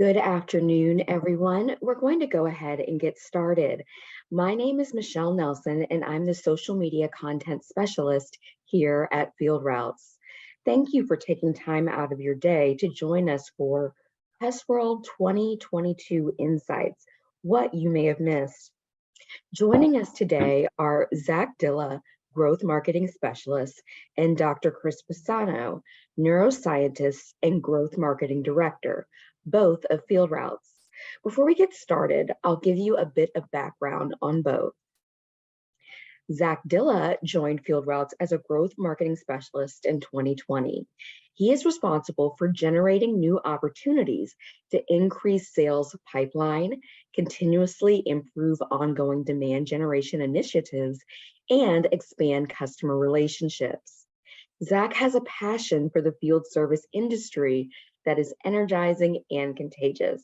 Good afternoon, everyone. We're going to go ahead and get started. My name is Michelle Nelson, and I'm the social media content specialist here at FieldRoutes. Thank you for taking time out of your day to join us for PestWorld 2022 Insights, what you may have missed. Joining us today are Zach Dilla, Growth Marketing Specialist, and Dr. Chris Pisano, Neuroscientist and Growth Marketing Director, both of FieldRoutes. Before we get started, I'll give you a bit of background on both. Zach Dilla joined FieldRoutes as a growth marketing specialist in 2020. He is responsible for generating new opportunities to increase sales pipeline, continuously improve ongoing demand generation initiatives, and expand customer relationships. Zach has a passion for the field service industry that is energizing and contagious.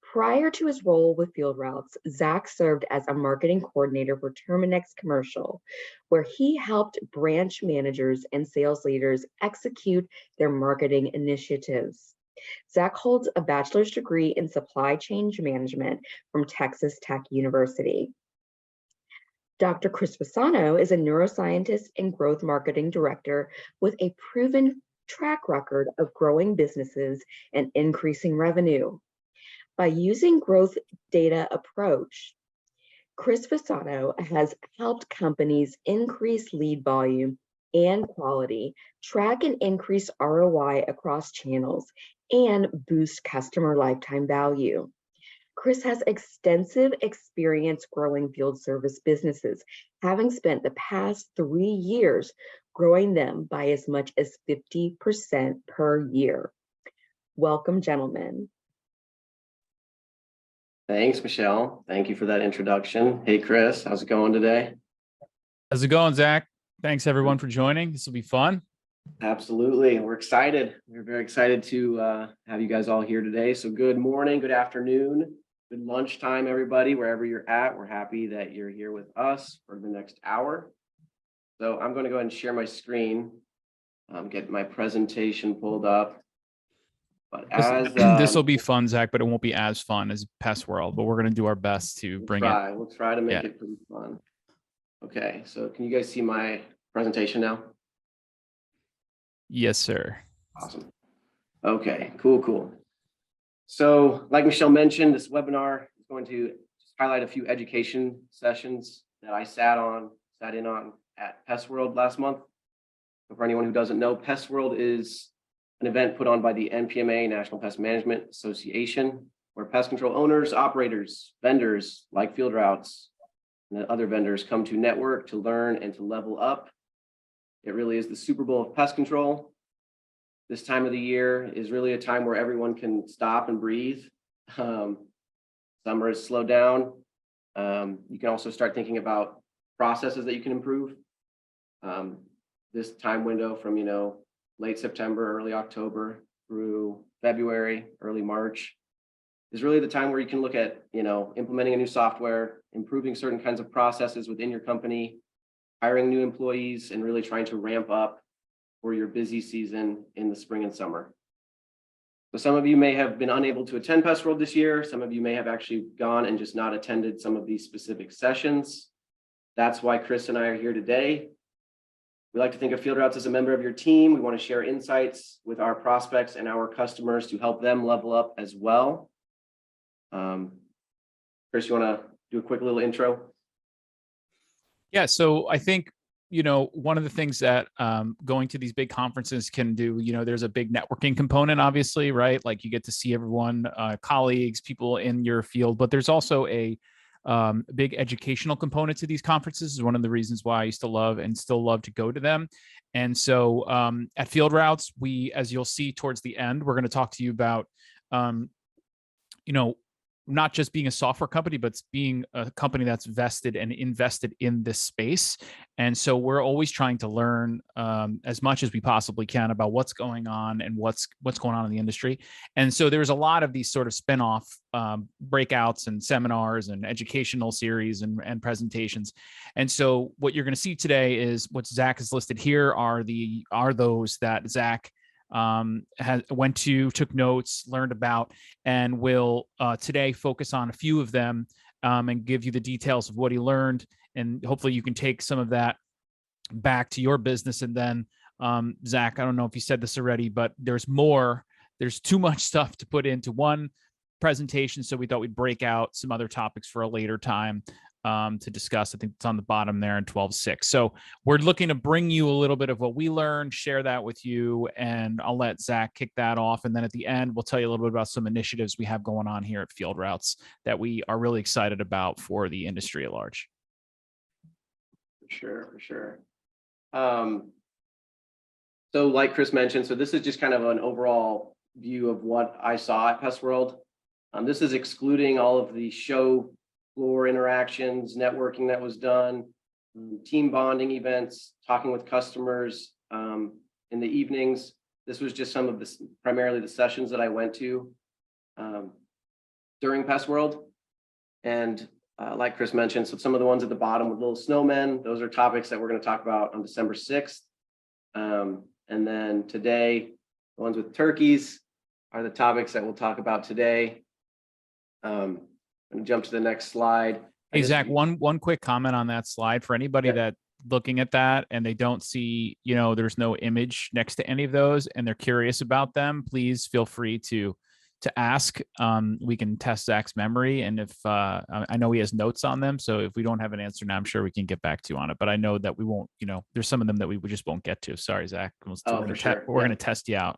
Prior to his role with FieldRoutes, Zach served as a marketing coordinator for Terminix Commercial, where he helped branch managers and sales leaders execute their marketing initiatives. Zach holds a bachelor's degree in supply chain management from Texas Tech University. Dr. Chris Pisano is a neuroscientist and growth marketing director with a proven track record of growing businesses and increasing revenue. By using growth data approach, Chris Pisano has helped companies increase lead volume and quality, track and increase ROI across channels, and boost customer lifetime value. Chris has extensive experience growing field service businesses, having spent the past 3 years growing them by as much as 50% per year. Welcome, gentlemen. Thanks, Michelle. Thank you for that introduction. Hey, Chris, how's it going today? How's it going, Zach? Thanks, everyone, for joining. This will be fun. Absolutely. We're excited. We're very excited to have you guys all here today. So good morning, good afternoon, good lunchtime, everybody, wherever you're at. We're happy that you're here with us for the next hour. So I'm going to go ahead and share my screen, get my presentation pulled up. But this will be fun, Zach, but it won't be as fun as PestWorld, but we're going to do our best to bring it. We'll try to make it pretty fun. Okay, so can you guys see my presentation now? Yes, sir. Awesome. Okay, cool. So like Michelle mentioned, this webinar is going to highlight a few education sessions that I sat in on at PestWorld last month. So for anyone who doesn't know, PestWorld is an event put on by the NPMA, National Pest Management Association, where pest control owners, operators, vendors like FieldRoutes and other vendors come to network, to learn, and to level up. It really is the Super Bowl of pest control. This time of the year is really a time where everyone can stop and breathe. Summer has slowed down. You can also start thinking about processes that you can improve. This time window from, late September, early October through February, early March is really the time where you can look at, implementing a new software, improving certain kinds of processes within your company, hiring new employees, and really trying to ramp up for your busy season in the spring and summer. So some of you may have been unable to attend PestWorld this year. Some of you may have actually gone and just not attended some of these specific sessions. That's why Chris and I are here today. We like to think of FieldRoutes as a member of your team. We want to share insights with our prospects and our customers to help them level up as well. Chris, you want to do a quick little intro? Yeah, so I think, one of the things that going to these big conferences can do, there's a big networking component, obviously, right? Like you get to see everyone, colleagues, people in your field, but there's also a big educational component to these conferences. Is one of the reasons why I used to love and still love to go to them. And so at FieldRoutes, as you'll see towards the end, we're going to talk to you about, not just being a software company, but being a company that's vested and invested in this space. And so we're always trying to learn as much as we possibly can about what's going on and what's going on in the industry. And so there's a lot of these sort of spinoff breakouts and seminars and educational series and presentations. And so what you're going to see today is what Zach has listed here are those that Zach took notes, learned about, and will today focus on a few of them and give you the details of what he learned. And hopefully you can take some of that back to your business. And then, Zach, I don't know if you said this already, but there's more. There's too much stuff to put into one presentation. So we thought we'd break out some other topics for a later time to discuss. I think it's on the bottom there in 12.6. So we're looking to bring you a little bit of what we learned, share that with you, and I'll let Zach kick that off. And then at the end, we'll tell you a little bit about some initiatives we have going on here at FieldRoutes that we are really excited about for the industry at large. For sure. So like Chris mentioned, so this is just kind of an overall view of what I saw at PestWorld. This is excluding all of the show floor interactions, networking that was done, team bonding events, talking with customers in the evenings. This was just some of the, primarily the sessions that I went to during PestWorld. And like Chris mentioned, so some of the ones at the bottom with little snowmen, those are topics that we're going to talk about on December 6th. And then today, the ones with turkeys are the topics that we'll talk about today. I'm going to jump to the next slide. Hey, Zach, one quick comment on that slide for anybody that looking at that and they don't see, there's no image next to any of those and they're curious about them, please feel free to ask. We can test Zach's memory. And if I know he has notes on them. So if we don't have an answer now, I'm sure we can get back to you on it. But I know that we won't, there's some of them that we just won't get to. Sorry, Zach. We're going to test you out.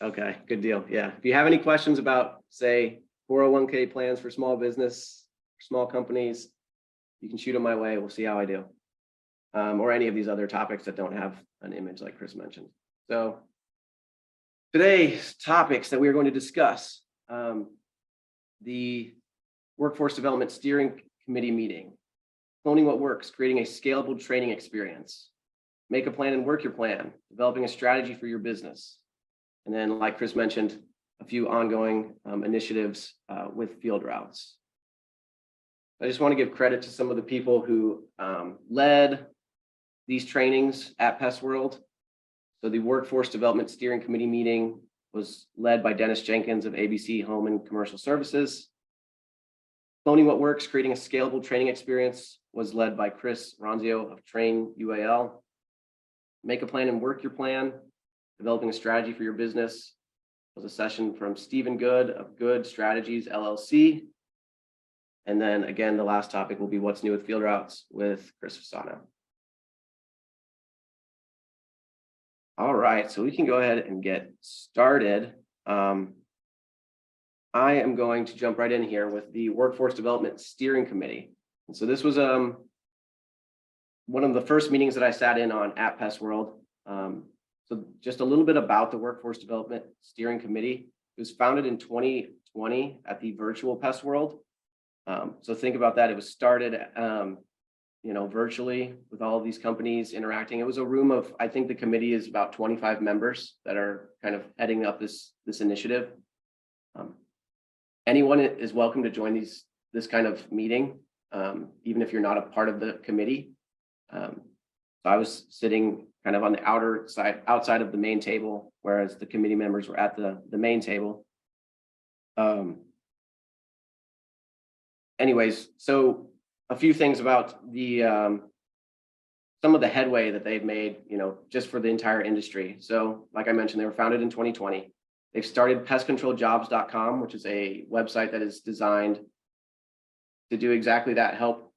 Okay, good deal. Yeah. If you have any questions about, say, 401k plans for small business, small companies, you can shoot them my way. We'll see how I do. Or any of these other topics that don't have an image like Chris mentioned. So today's topics that we are going to discuss, the Workforce Development Steering Committee meeting, cloning what works, creating a scalable training experience, make a plan and work your plan, developing a strategy for your business. And then, like Chris mentioned, a few ongoing initiatives with FieldRoutes. I just want to give credit to some of the people who led these trainings at PestWorld. So the Workforce Development Steering Committee meeting was led by Dennis Jenkins of ABC Home and Commercial Services. Cloning what works, creating a scalable training experience was led by Chris Ronzio of Train UAL. Make a plan and work your plan, developing a strategy for your business was a session from Stephen Good of Good Strategies LLC. And then again, the last topic will be what's new with FieldRoutes with Chris Fasano. All right, so we can go ahead and get started. I am going to jump right in here with the Workforce Development Steering Committee. And so this was one of the first meetings that I sat in on at PestWorld. So just a little bit about the Workforce Development Steering Committee. It was founded in 2020 at the virtual PestWorld. So think about that. It was started virtually with all of these companies interacting. It was a room of, I think the committee is about 25 members that are kind of heading up this initiative. Anyone is welcome to join this kind of meeting, even if you're not a part of the committee. So I was sitting kind of on the outside of the main table, whereas the committee members were at the main table. Anyways, so a few things about the some of the headway that they've made, just for the entire industry. So like I mentioned, they were founded in 2020. They've started pestcontroljobs.com, which is a website that is designed to do exactly that, help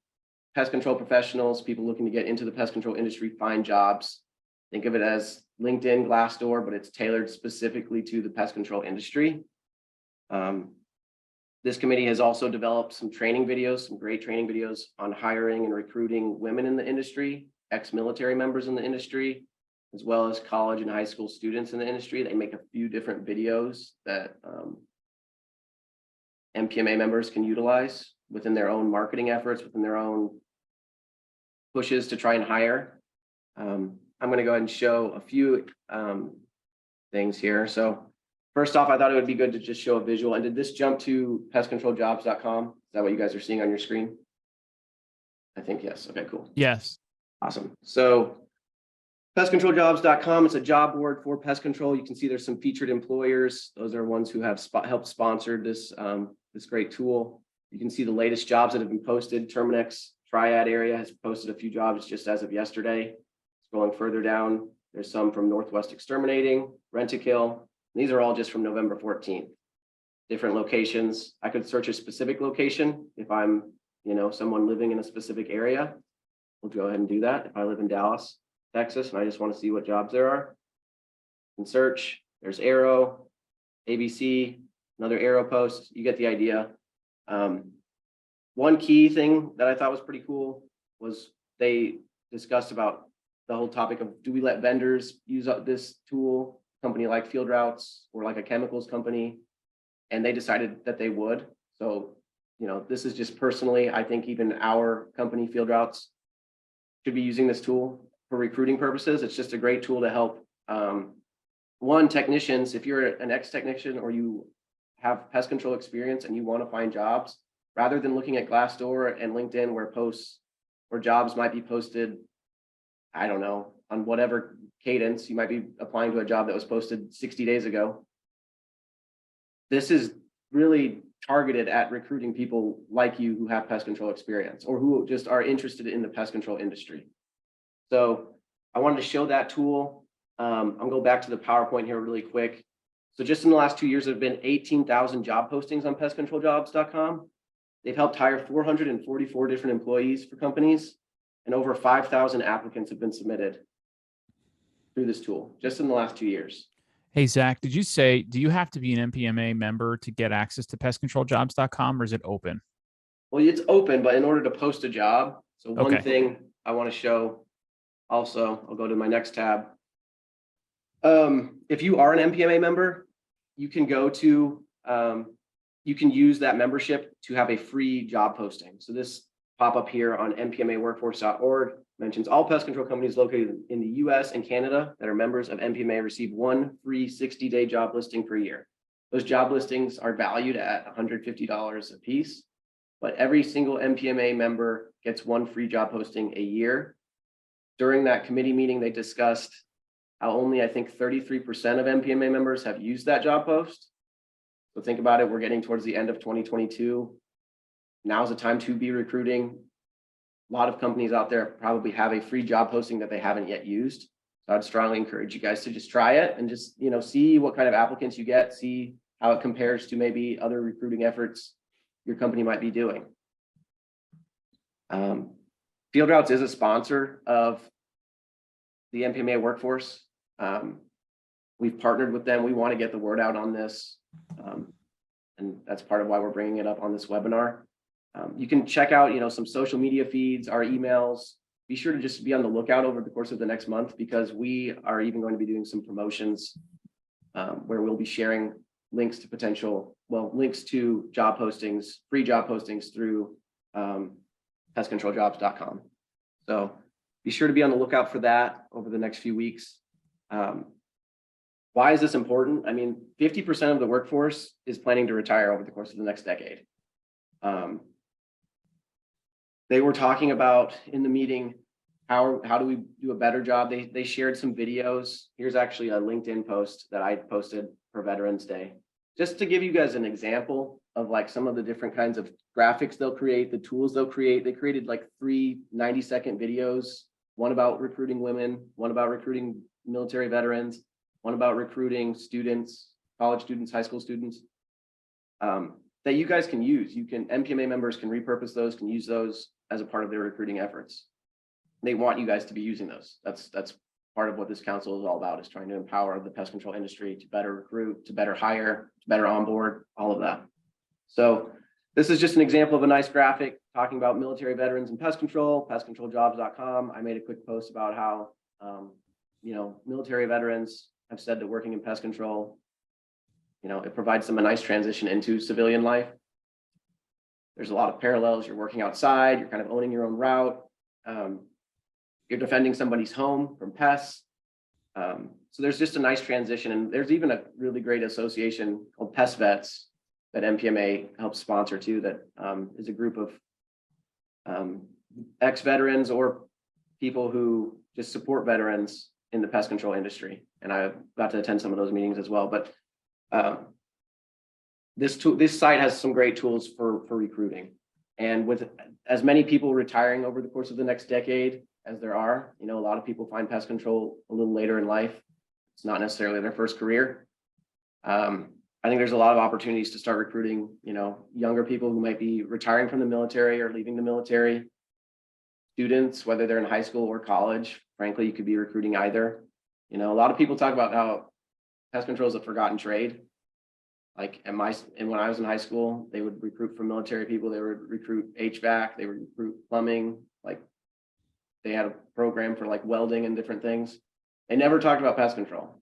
pest control professionals, people looking to get into the pest control industry, find jobs. Think of it as LinkedIn, Glassdoor, but it's tailored specifically to the pest control industry. This committee has also developed some training videos, some great training videos on hiring and recruiting women in the industry, ex-military members in the industry, as well as college and high school students in the industry. They make a few different videos that MPMA members can utilize within their own marketing efforts, within their own pushes to try and hire. I'm going to go ahead and show a few things here. So first off, I thought it would be good to just show a visual. And did this jump to pestcontroljobs.com? Is that what you guys are seeing on your screen? I think yes. Okay, cool. Yes. Awesome. So PestControlJobs.com. It's a job board for pest control. You can see there's some featured employers. Those are ones who have helped sponsor this, this great tool. You can see the latest jobs that have been posted. Terminix Triad area has posted a few jobs just as of yesterday. Scrolling further down, there's some from Northwest Exterminating, Rent-A-Kill. These are all just from November 14th. Different locations. I could search a specific location if I'm, someone living in a specific area. We'll go ahead and do that. If I live in Dallas, Texas, and I just want to see what jobs there are, and search. There's Arrow, ABC, another Arrow post. You get the idea. One key thing that I thought was pretty cool was they discussed about the whole topic of, do we let vendors use this tool, company like FieldRoutes or like a chemicals company, and they decided that they would. So, this is just personally, I think even our company, FieldRoutes, should be using this tool for recruiting purposes. It's just a great tool to help technicians. If you're an ex-technician or you have pest control experience and you want to find jobs, rather than looking at Glassdoor and LinkedIn where posts or jobs might be posted, I don't know, on whatever cadence, you might be applying to a job that was posted 60 days ago. This is really targeted at recruiting people like you who have pest control experience or who just are interested in the pest control industry. So I wanted to show that tool. I'll go back to the PowerPoint here really quick. So just in the last 2 years, there have been 18,000 job postings on PestControlJobs.com. They've helped hire 444 different employees for companies, and over 5,000 applicants have been submitted through this tool just in the last 2 years. Hey, Zach, did you say, do you have to be an MPMA member to get access to PestControlJobs.com, or is it open? Well, it's open, but in order to post a job, so one thing I want to show also, I'll go to my next tab. If you are an MPMA member, you can go to, you can use that membership to have a free job posting. So this pop up here on mpmaworkforce.org mentions all pest control companies located in the US and Canada that are members of MPMA receive one free 60-day job listing per year. Those job listings are valued at $150 a piece, but every single MPMA member gets one free job posting a year. During that committee meeting, they discussed how only, I think, 33% of MPMA members have used that job post. So think about it, we're getting towards the end of 2022. Now's the time to be recruiting. A lot of companies out there probably have a free job posting that they haven't yet used. So I'd strongly encourage you guys to just try it and just, see what kind of applicants you get, see how it compares to maybe other recruiting efforts your company might be doing. FieldRoutes is a sponsor of the MPMA workforce. We've partnered with them. We want to get the word out on this. And that's part of why we're bringing it up on this webinar. You can check out, some social media feeds, our emails. Be sure to just be on the lookout over the course of the next month, because we are even going to be doing some promotions where we'll be sharing links to links to job postings, free job postings through PestControlJobs.com. So be sure to be on the lookout for that over the next few weeks. Why is this important? I mean, 50% of the workforce is planning to retire over the course of the next decade. They were talking about in the meeting, how do we do a better job? They shared some videos. Here's actually a LinkedIn post that I posted for Veterans Day, just to give you guys an example of like some of the different kinds of graphics they'll create, the tools they'll create. They created like 3 90-second videos, one about recruiting women, one about recruiting military veterans, one about recruiting students, college students, high school students, that you guys can use. MPMA members can repurpose those, can use those as a part of their recruiting efforts. They want you guys to be using those. That's part of what this council is all about, is trying to empower the pest control industry to better recruit, to better hire, to better onboard, all of that. So this is just an example of a nice graphic talking about military veterans and pest control, PestControlJobs.com. I made a quick post about how, military veterans have said that working in pest control, it provides them a nice transition into civilian life. There's a lot of parallels. You're working outside, you're kind of owning your own route. You're defending somebody's home from pests. So there's just a nice transition. And there's even a really great association called Pest Vets that MPMA helps sponsor too, that is a group of ex-veterans or people who just support veterans in the pest control industry. And I got to attend some of those meetings as well. But this site has some great tools for recruiting. And with as many people retiring over the course of the next decade as there are, a lot of people find pest control a little later in life. It's not necessarily their first career. I think there's a lot of opportunities to start recruiting, younger people who might be retiring from the military or leaving the military. Students, whether they're in high school or college, frankly, you could be recruiting either. A lot of people talk about how pest control is a forgotten trade. Like when I was in high school, they would recruit from military people. They would recruit HVAC. They would recruit plumbing. Like they had a program for like welding and different things. They never talked about pest control.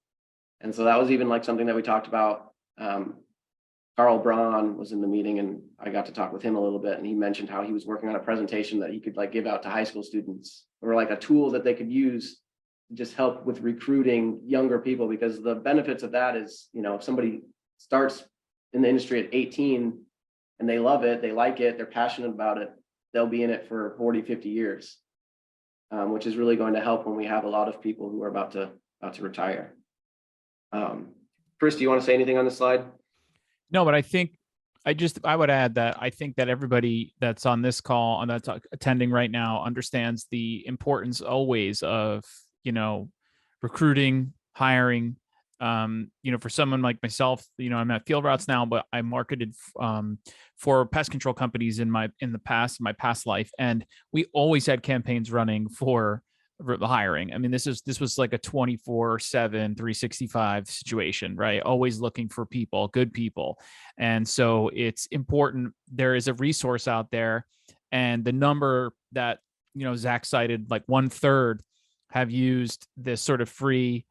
And so that was even like something that we talked about. Carl Braun was in the meeting and I got to talk with him a little bit. And he mentioned how he was working on a presentation that he could like give out to high school students, or like a tool that they could use to just help with recruiting younger people, because the benefits of that is, if somebody starts in the industry at 18 and they love it, they like it, they're passionate about it, they'll be in it for 40, 50 years, which is really going to help when we have a lot of people who are about to retire. Chris, do you want to say anything on this slide? No, but I think I would add that I think that everybody that's on this call and that's attending right now understands the importance always of, recruiting, hiring. For someone like myself, I'm at FieldRoutes now, but I marketed for pest control companies in my past life, and we always had campaigns running for the hiring. I mean, this was like a 24/7, 365 situation, right? Always looking for people, good people. And so it's important. There is a resource out there, and the number that, Zach cited, like 1/3 have used this sort of free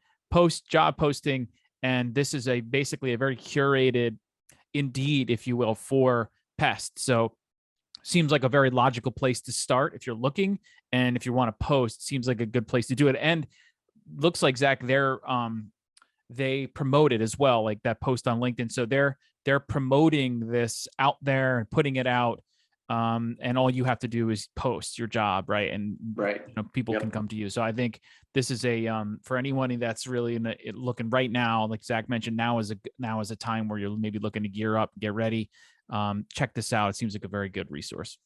job posting. And this is basically a very curated Indeed, if you will, for Pest. So seems like a very logical place to start if you're looking, and if you want to post, seems like a good place to do it. And looks like, Zach, they promote it as well, like that post on LinkedIn. So they're promoting this out there and putting it out. And all you have to do is post your job, right? And right, people can come to you. So I think this is for anyone that's really looking right now, like Zach mentioned, now is a time where you're maybe looking to gear up, get ready. Check this out. It seems like a very good resource.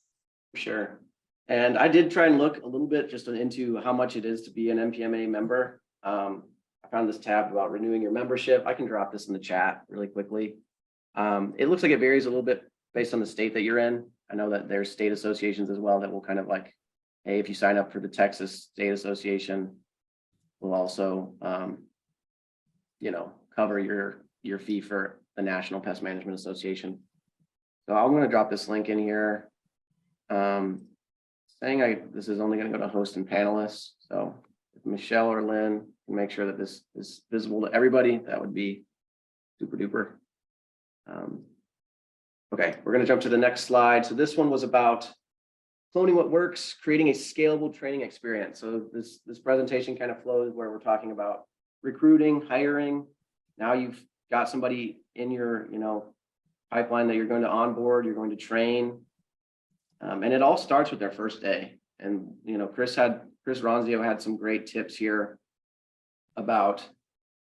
Sure. And I did try and look a little bit just into how much it is to be an NPMA member. I found this tab about renewing your membership. I can drop this in the chat really quickly. It looks like it varies a little bit based on the state that you're in. I know that there's state associations as well that will kind of like, hey, if you sign up for the Texas State Association, we'll also, cover your fee for the National Pest Management Association. So I'm going to drop this link in here, saying this is only going to go to host and panelists. So if Michelle or Lynn can make sure that this is visible to everybody, that would be super duper. Okay, we're going to jump to the next slide. So this one was about cloning what works, creating a scalable training experience. So this presentation kind of flows where we're talking about recruiting, hiring. Now you've got somebody in your pipeline that you're going to onboard, you're going to train, and it all starts with their first day. And Chris Ronzio had some great tips here about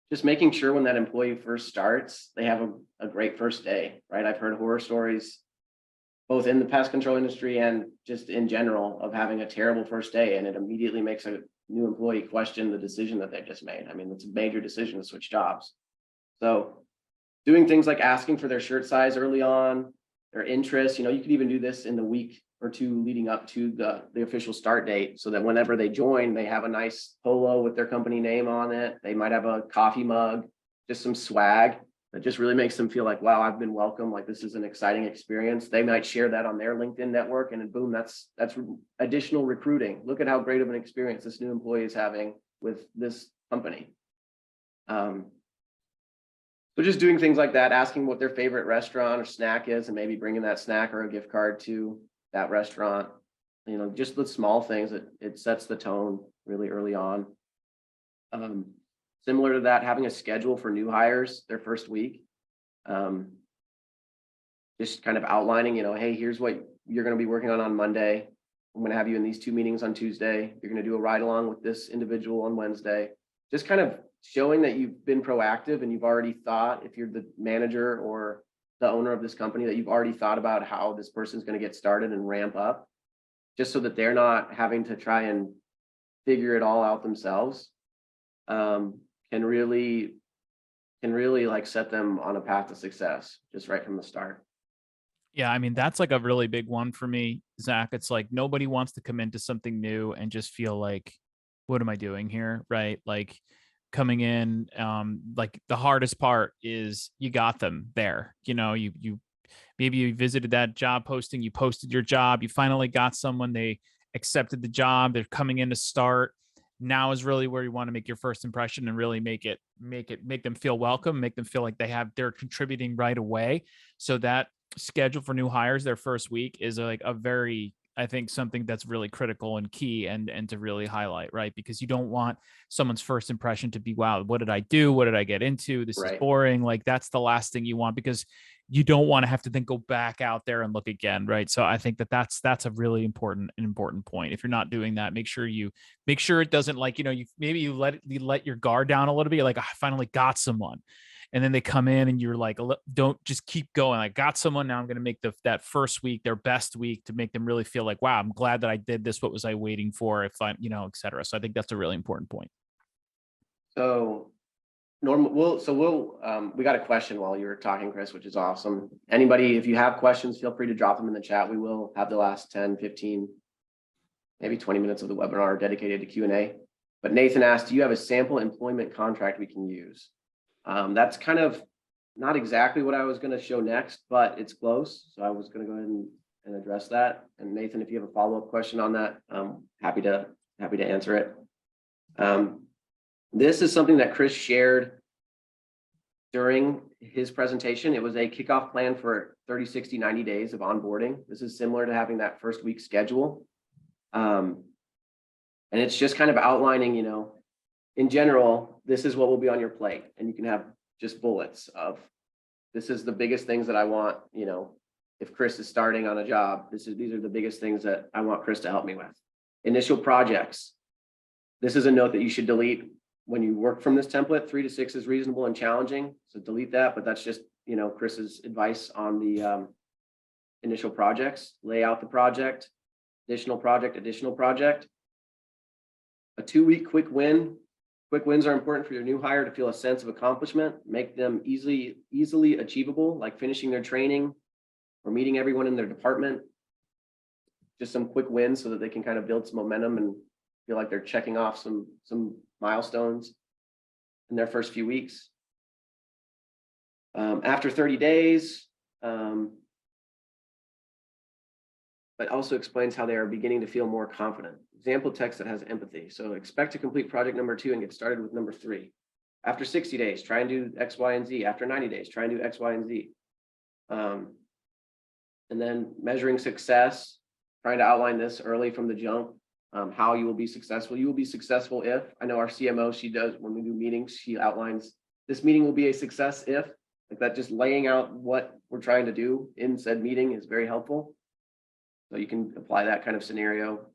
just making sure when that employee first starts, they have a great first day, right? I've heard horror stories, both in the pest control industry and just in general, of having a terrible first day, and it immediately makes a new employee question the decision that they've just made. I mean, it's a major decision to switch jobs. So doing things like asking for their shirt size early on, their interests, you could even do this in the week or two leading up to the official start date, so that whenever they join, they have a nice polo with their company name on it. They might have a coffee mug, just some swag that just really makes them feel like, wow, I've been welcome. Like, this is an exciting experience. They might share that on their LinkedIn network, and then boom, that's additional recruiting. Look at how great of an experience this new employee is having with this company. So just doing things like that, asking what their favorite restaurant or snack is, and maybe bringing that snack or a gift card to that restaurant. Just the small things, it sets the tone really early on. Similar to that, having a schedule for new hires their first week. Just kind of outlining, hey, here's what you're going to be working on Monday. I'm going to have you in these 2 meetings on Tuesday. You're going to do a ride along with this individual on Wednesday. just kind of showing that you've been proactive and you've already thought, if you're the manager or the owner of this company, that you've already thought about how this person's going to get started and ramp up, just so that they're not having to try and figure it all out themselves, can really like set them on a path to success just right from the start. Yeah, I mean, that's like a really big one for me, Zach. It's like nobody wants to come into something new and just feel like, what am I doing here? Right. Like coming in, like the hardest part is you got them there. You know, you maybe you visited that job posting, you posted your job, you finally got someone, they accepted the job, they're coming in to start. Now is really where you want to make your first impression and really make them feel welcome, make them feel like they're contributing right away. So that schedule for new hires their first week is like a very, I think, something that's really critical and key and to really highlight, right? Because you don't want someone's first impression to be, wow, what did I do? What did I get into? This is Right. boring. Like that's the last thing you want, because you don't want to have to then go back out there and look again, right? So I think that's a really important point. If you're not doing that, make sure it doesn't, like, you let your guard down a little bit. You're like, I finally got someone. And then they come in and you're like, don't just keep going. I got someone. Now I'm going to make that first week their best week to make them really feel like, wow, I'm glad that I did this. What was I waiting for? If I'm, et cetera. So I think that's a really important point. So we got a question while you were talking, Chris, which is awesome. Anybody, if you have questions, feel free to drop them in the chat. We will have the last 10, 15, maybe 20 minutes of the webinar dedicated to Q&A. But Nathan asked, do you have a sample employment contract we can use? That's kind of not exactly what I was going to show next, but it's close. So I was going to go ahead and address that. And Nathan, if you have a follow-up question on that, happy to answer it. This is something that Chris shared during his presentation. It was a kickoff plan for 30, 60, 90 days of onboarding. This is similar to having that first week schedule. And it's just kind of outlining, in general, this is what will be on your plate. And you can have just bullets of, this is the biggest things that I want, if Chris is starting on a job, these are the biggest things that I want Chris to help me with. Initial projects. This is a note that you should delete when you work from this template. 3 to 6 is reasonable and challenging. So delete that, but that's just, Chris's advice on the initial projects. Lay out the project, additional project. A 2-week quick win. Quick wins are important for your new hire to feel a sense of accomplishment, make them easily achievable, like finishing their training or meeting everyone in their department. Just some quick wins so that they can kind of build some momentum and feel like they're checking off some milestones in their first few weeks. After 30 days, but also explains how they are beginning to feel more confident. Example text that has empathy. So expect to complete project number 2 and get started with number 3. After 60 days, try and do X, Y, and Z. After 90 days, try and do X, Y, and Z. And then measuring success, trying to outline this early from the jump, how you will be successful. You will be successful if, I know our CMO, she does, when we do meetings, she outlines, this meeting will be a success if, like that, just laying out what we're trying to do in said meeting is very helpful. So you can apply that kind of scenario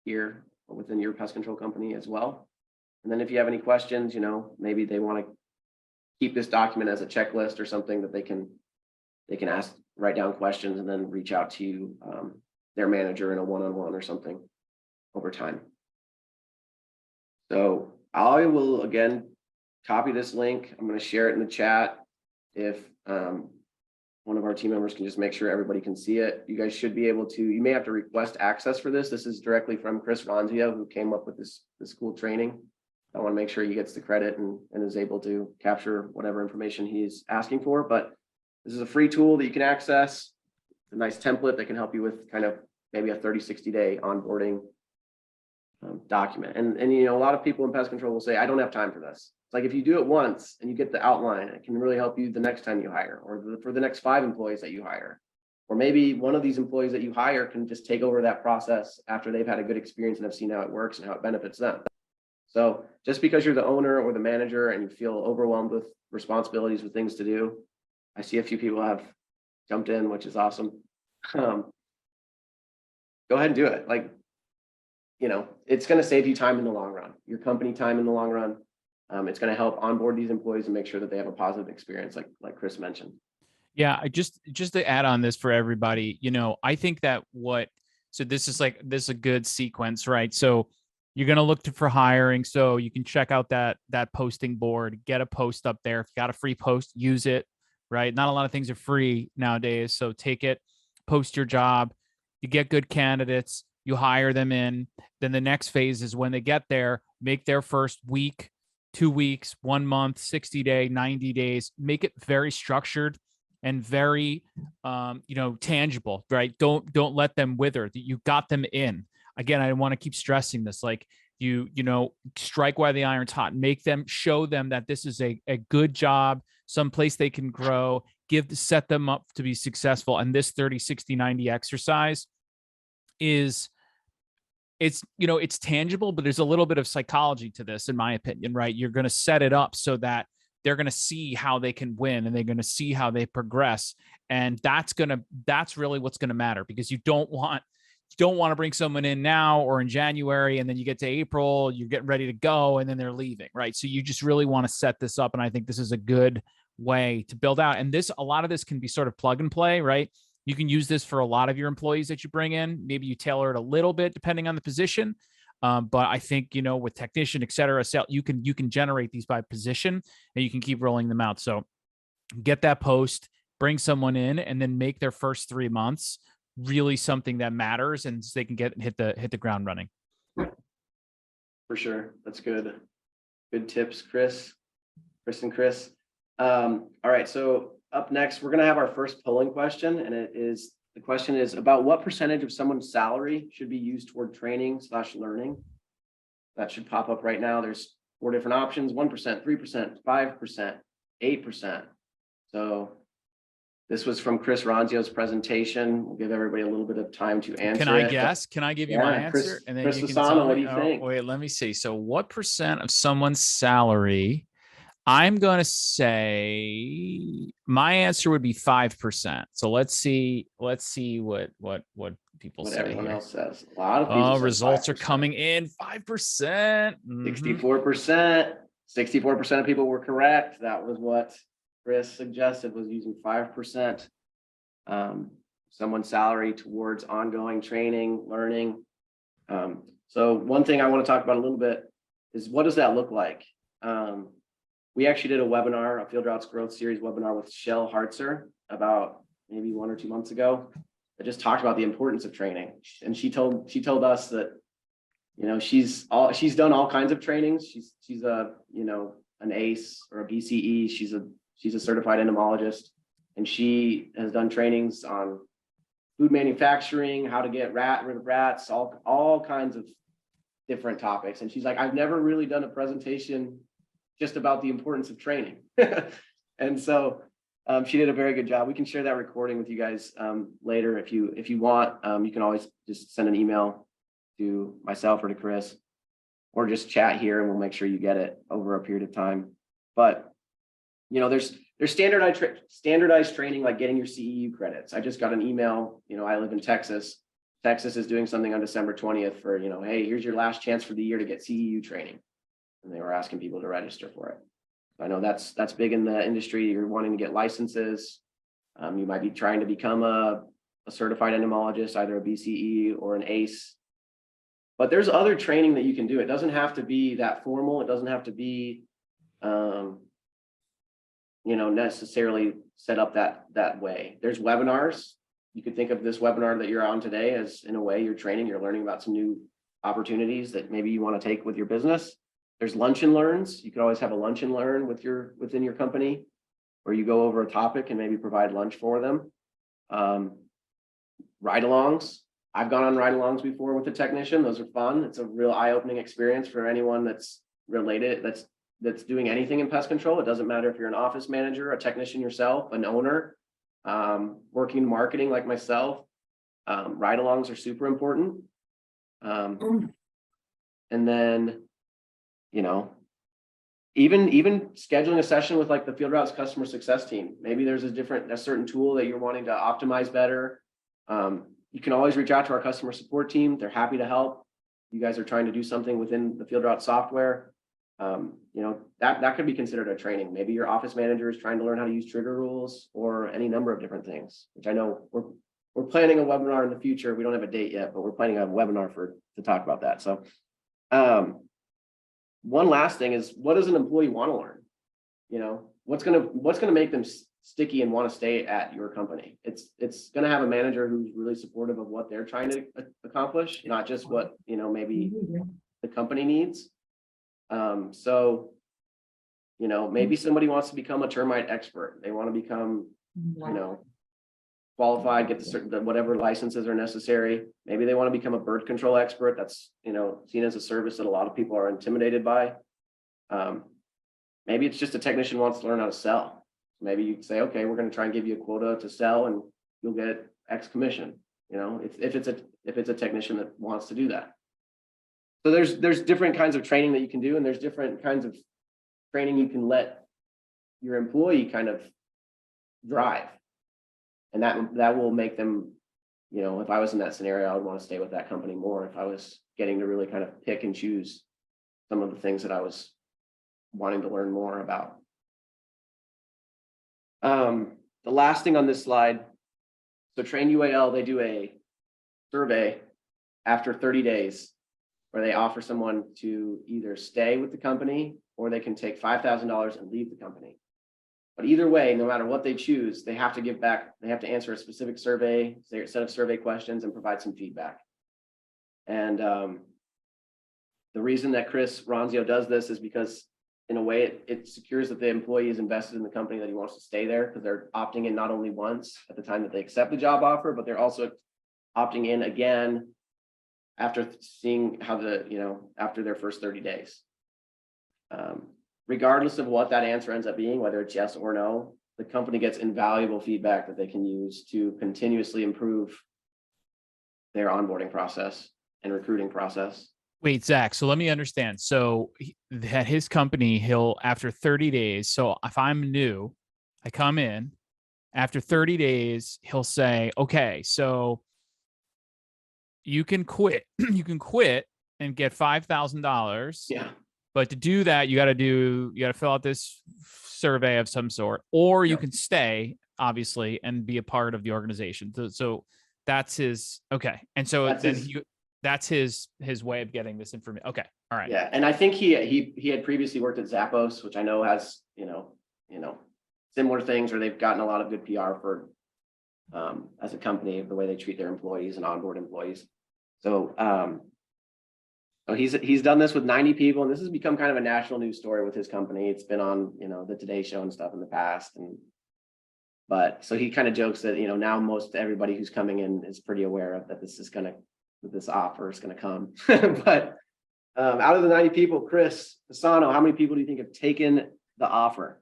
here or within your pest control company as well. And then if you have any questions, maybe they want to keep this document as a checklist or something that they can ask, write down questions, and then reach out to their manager in a one-on-one or something over time. So I will again copy this link. I'm going to share it in the chat. If one of our team members can just make sure everybody can see it. You guys should be able to, you may have to request access for this. This is directly from Chris Ronzio, who came up with this cool training. I want to make sure he gets the credit and is able to capture whatever information he's asking for. But this is a free tool that you can access. It's a nice template that can help you with kind of maybe a 30, 60-day onboarding document. And a lot of people in pest control will say, I don't have time for this. It's like, if you do it once and you get the outline, it can really help you the next time you hire, or for the next 5 employees that you hire. Or maybe one of these employees that you hire can just take over that process after they've had a good experience and have seen how it works and how it benefits them. So just because you're the owner or the manager and you feel overwhelmed with responsibilities with things to do, I see a few people have jumped in, which is awesome. Go ahead and do it. Like, it's going to save you time in the long run, your company time in the long run. It's going to help onboard these employees and make sure that they have a positive experience, like Chris mentioned. Yeah, I just to add on this for everybody, I think that so this is a good sequence, right? So you're going to look for hiring. So you can check out that posting board, get a post up there. If you got a free post, use it, right? Not a lot of things are free nowadays. So take it, post your job, you get good candidates, you hire them in. Then the next phase is when they get there, make their first week, 2 weeks, 1 month, 60 day, 90 days, make it very structured and very tangible, right? Don't let them wither. You got them in. Again, I want to keep stressing this, like you strike while the iron's hot, show them that this is a good job, someplace they can grow, set them up to be successful. And this 30, 60, 90 exercise it's tangible, but there's a little bit of psychology to this, in my opinion, right? You're going to set it up so that they're going to see how they can win and they're going to see how they progress. And that's really what's going to matter, because you don't want to bring someone in now or in January, and then you get to April, you're getting ready to go, and then they're leaving, right? So you just really want to set this up. And I think this is a good way to build out. And a lot of this can be sort of plug and play, right? You can use this for a lot of your employees that you bring in. Maybe you tailor it a little bit depending on the position. But I think, with technician, et cetera, you can generate these by position and you can keep rolling them out. So get that post, bring someone in, and then make their first 3 months really something that matters, and so they can hit the ground running. For sure. That's good. Good tips, Chris and Chris. All right. So up next, we're going to have our first polling question, and the question is about what percentage of someone's salary should be used toward training/learning. That should pop up right now. There's 4 different options: 1%, 3%, 5%, 8%. So this was from Chris Ronzio's presentation. We'll give everybody a little bit of time to answer. Can I guess? Can I give you my answer? And then Chris Lasana, what do you think? Wait, let me see. So what percent of someone's salary? I'm going to say my answer would be 5%. So let's see what people say. What everyone else says. A lot of people. Results 5%. Are coming in 5%. 64%. 64% of people were correct. That was what Chris suggested, was using 5% someone's salary towards ongoing training, learning. So one thing I want to talk about a little bit is, what does that look like? We actually did a webinar, a FieldRoutes Growth Series webinar with Shell Hartzer about maybe 1 or 2 months ago, that just talked about the importance of training. And she told us that, she's done all kinds of trainings. She's a, an ACE or a BCE. She's a certified entomologist, and she has done trainings on food manufacturing, how to get rid of rats, all kinds of different topics. And she's like, I've never really done a presentation just about the importance of training. And so she did a very good job. We can share that recording with you guys later if you want. You can always just send an email to myself or to Chris, or just chat here and we'll make sure you get it over a period of time. But there's standardized training, like getting your CEU credits. I just got an email. I live in Texas. Texas is doing something on December 20th for, hey, here's your last chance for the year to get CEU training. And they were asking people to register for it. I know that's big in the industry. You're wanting to get licenses. You might be trying to become a certified entomologist, either a BCE or an ACE. But there's other training that you can do. It doesn't have to be that formal. It doesn't have to be, necessarily set up that way. There's webinars. You could think of this webinar that you're on today as, in a way, you're training. You're learning about some new opportunities that maybe you want to take with your business. There's lunch and learns. You could always have a lunch and learn within your company, where you go over a topic and maybe provide lunch for them. Ride-alongs. I've gone on ride-alongs before with a technician. Those are fun. It's a real eye-opening experience for anyone that's related, that's doing anything in pest control. It doesn't matter if you're an office manager, a technician yourself, an owner, working in marketing like myself. Ride-alongs are super important. And then, even scheduling a session with like the FieldRoutes customer success team. Maybe there's a certain tool that you're wanting to optimize better. You can always reach out to our customer support team. They're happy to help. you guys are trying to do something within the FieldRoute software, you know, that could be considered a training. Maybe your office manager is trying to learn how to use trigger rules or any number of different things, which I know we're planning a webinar in the future. We don't have a date yet, but we're planning a webinar to talk about that. So one last thing is, what does an employee want to learn? You know, what's gonna make them sticky and want to stay at your company? It's gonna have a manager who's really supportive of what they're trying to accomplish, not just what, you know, maybe the company needs. So, you know, maybe somebody wants to become a termite expert. They want to become, you know, qualified, get the certain, whatever licenses are necessary. Maybe they want to become a bird control expert. That's, you know, seen as a service that a lot of people are intimidated by. Maybe it's just a technician wants to learn how to sell. Maybe you say, okay, we're going to try and give you a quota to sell and you'll get X commission. You know, if it's a technician that wants to do that. So there's different kinds of training that you can do, and there's different kinds of training you can let your employee kind of drive. And that will make them, you know, if I was in that scenario, I would want to stay with that company more if I was getting to really kind of pick and choose some of the things that I was wanting to learn more about. The last thing on this slide, so Train UAL, they do a survey after 30 days where they offer someone to either stay with the company or they can take $5,000 and leave the company. But either way, no matter what they choose, they have to give back, they have to answer a specific survey, say a set of survey questions and provide some feedback. And the reason that Chris Ronzio does this is because in a way it secures that the employee is invested in the company, that he wants to stay there, because they're opting in not only once at the time that they accept the job offer, but they're also opting in again after seeing how after their first 30 days. Regardless of what that answer ends up being, whether it's yes or no, the company gets invaluable feedback that they can use to continuously improve their onboarding process and recruiting process. Wait, Zach, so let me understand. So at his company, he'll, after 30 days, so if I'm new, I come in, after 30 days, he'll say, okay, so you can quit. You can quit and get $5,000. Yeah. But to do that, you got to fill out this survey of some sort, or you can stay, obviously, and be a part of the organization. So that's his, okay. And so that's his way of getting this information. Okay. All right. Yeah. And I think he had previously worked at Zappos, which I know has, similar things, where they've gotten a lot of good PR for, as a company, the way they treat their employees and onboard employees. So, he's done this with 90 people, and this has become kind of a national news story with his company. It's been on, the Today Show and stuff in the past. But so he kind of jokes that, now most everybody who's coming in is pretty aware of that this offer is going to come. But out of the 90 people, Chris Pisano, how many people do you think have taken the offer?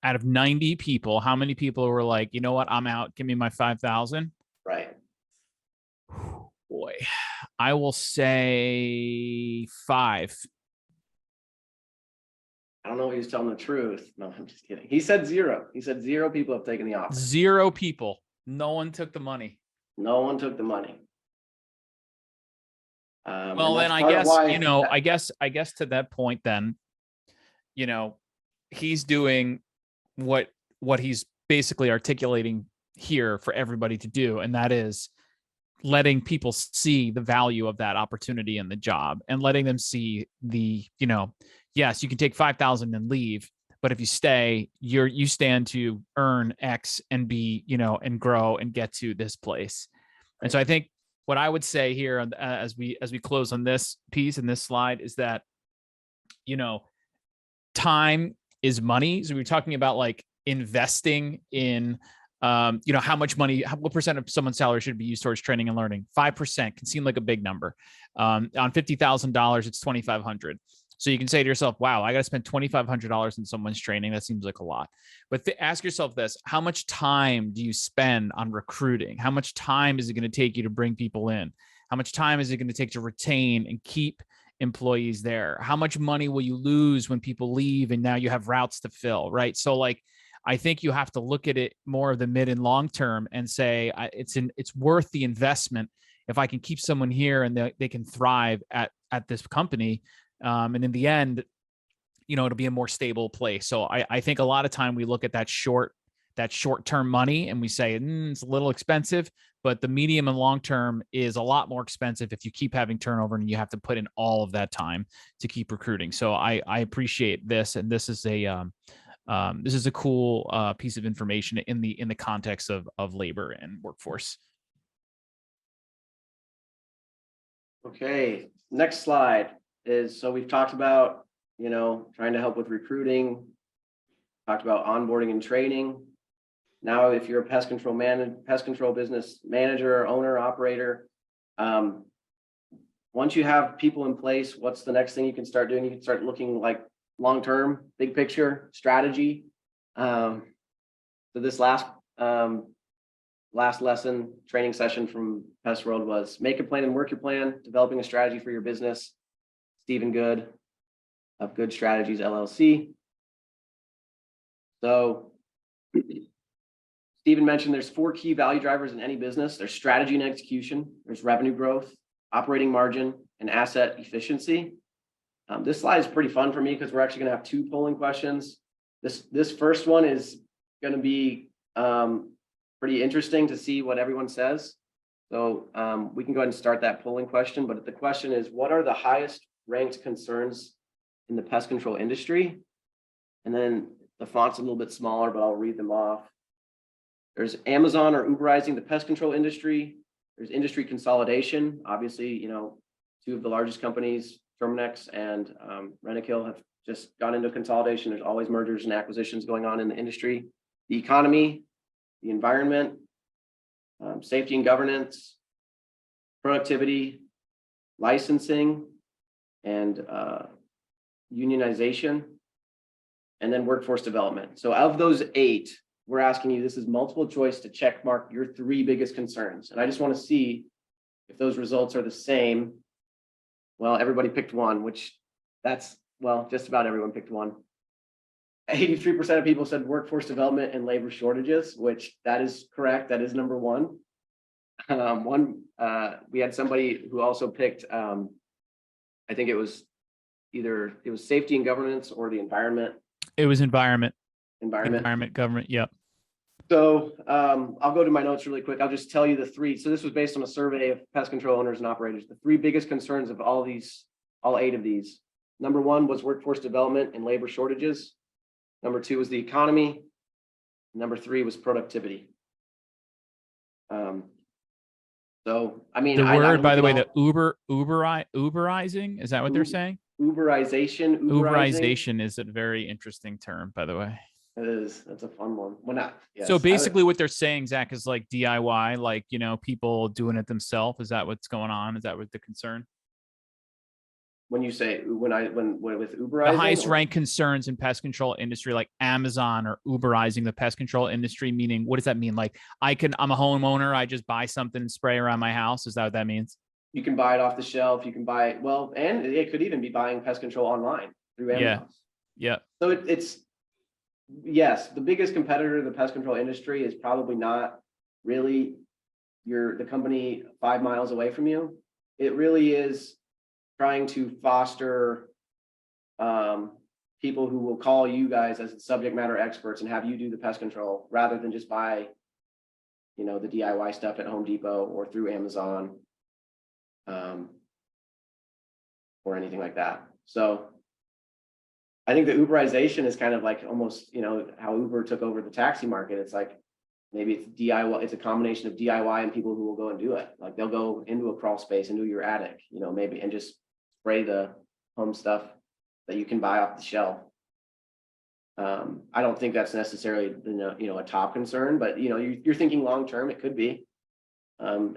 Out of 90 people, how many people were like, you know what, I'm out, give me my 5,000? Right. Boy, I will say 5. I don't know if he was telling the truth. No, I'm just kidding. He said 0. He said 0 people have taken the offer. 0 people. No one took the money. No one took the money. Well, then I guess, I guess to that point, then, he's doing what he's basically articulating here for everybody to do. And that is letting people see the value of that opportunity in the job, and letting them see the, yes, you can take 5,000 and leave, but if you stay, you stand to earn X and be, and grow and get to this place. And so I think what I would say here, as we close on this piece in this slide, is that, time is money. So we're talking about like investing in, how much money, what percent of someone's salary should be used towards training and learning? 5% can seem like a big number. On $50,000, it's $2,500. So you can say to yourself, wow, I got to spend $2,500 in someone's training. That seems like a lot. But ask yourself this: how much time do you spend on recruiting? How much time is it going to take you to bring people in? How much time is it going to take to retain and keep employees there? How much money will you lose when people leave and now you have routes to fill, right? So like, I think you have to look at it more of the mid and long term and say it's worth the investment if I can keep someone here and they can thrive at this company, and in the end, it'll be a more stable place. So I think a lot of time we look at that short-term money and we say it's a little expensive, but the medium and long term is a lot more expensive if you keep having turnover and you have to put in all of that time to keep recruiting. So I appreciate this, and this is a cool piece of information in the context of labor and workforce. Okay, next slide is, so we've talked about, trying to help with recruiting, talked about onboarding and training. Now, if you're a pest control business manager, owner, operator, once you have people in place, what's the next thing you can start doing? You can start looking like long-term, big picture strategy. So this last lesson training session from PestWorld was make a plan and work your plan, developing a strategy for your business. Stephen Good of Good Strategies LLC. So Stephen mentioned there's 4 key value drivers in any business. There's strategy and execution, there's revenue growth, operating margin, and asset efficiency. This slide is pretty fun for me because we're actually going to have 2 polling questions. This first one is going to be pretty interesting to see what everyone says. So we can go ahead and start that polling question. But the question is, what are the highest ranked concerns in the pest control industry? And then the font's a little bit smaller, but I'll read them off. There's Amazon or Uberizing the pest control industry. There's industry consolidation. Obviously, 2 of the largest companies, Terminix and Rentokil, have just gone into consolidation. There's always mergers and acquisitions going on in the industry. The economy, the environment, safety and governance, productivity, licensing, and unionization, and then workforce development. So of those 8, we're asking you, this is multiple choice to check mark your 3 biggest concerns. And I just want to see if those results are the same. Well, everybody picked one, just about everyone picked one. 83% of people said workforce development and labor shortages, which that is correct. That is number 1. We had somebody who also picked, I think it was safety and governance or the environment. It was environment, government. Yep. So I'll go to my notes really quick. I'll just tell you the 3. So this was based on a survey of pest control owners and operators. The 3 biggest concerns of all 8 of these. Number 1 was workforce development and labor shortages. Number 2 was the economy. Number 3 was productivity. So I mean, the word, by the way, the Uberizing, is that what they're saying? Uberization is a very interesting term, by the way. It is. That's a fun one. Well, not. Yes. So basically what they're saying, Zach, is like DIY, like, people doing it themselves. Is that what's going on? Is that what the concern? When you say with Uberizing, the highest ranked concerns in pest control industry, like Amazon or Uberizing the pest control industry, meaning what does that mean? Like I'm a homeowner, I just buy something and spray around my house. Is that what that means? You can buy it off the shelf. You can buy it. Well, and it could even be buying pest control online through Amazon. Yeah. So it's yes, the biggest competitor in the pest control industry is probably not really the company 5 miles away from you. It really is trying to foster people who will call you guys as subject matter experts and have you do the pest control rather than just buy, the DIY stuff at Home Depot or through Amazon or anything like that. So I think the Uberization is kind of like almost, how Uber took over the taxi market. It's like maybe it's DIY. It's a combination of DIY and people who will go and do it. Like they'll go into a crawl space, into your attic, maybe, and just spray the home stuff that you can buy off the shelf. I don't think that's necessarily a top concern, but you're thinking long term. It could be.